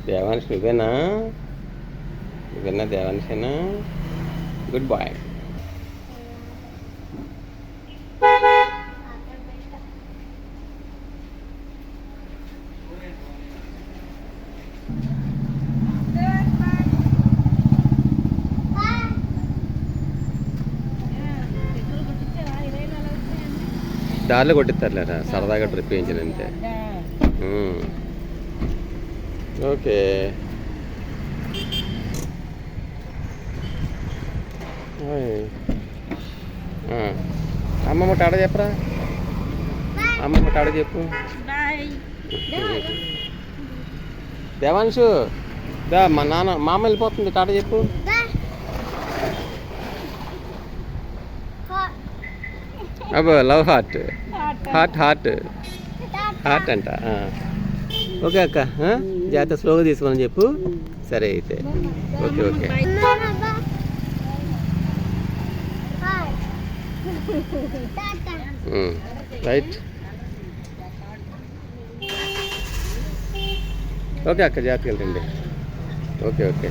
దేవాన్ష్ నువ్వేనా? దేవాన్షేనా? Good boy. దారిలో కొట్టిస్తారులేరా, సరదాగా ట్రిప్ వేయించిన అంతే. ఓకే. అమ్మమ్మ టాడ చెప్పరా, అమ్మమ్మ టాడ చెప్పు. దేవాన్షు దా, మా అమ్మ వెళ్ళిపోతుంది, టాట చెప్పు. అబ్బో love heart, heart heart heart అంట. ఓకే అక్క, జాగ్రత్త, స్లోగా తీసుకోమని చెప్పు. సరే అయితే, ఓకే ఓకే. రైట్. ఓకే అక్క, జాగ్రత్తగా వెళ్ళండి. Okay okay.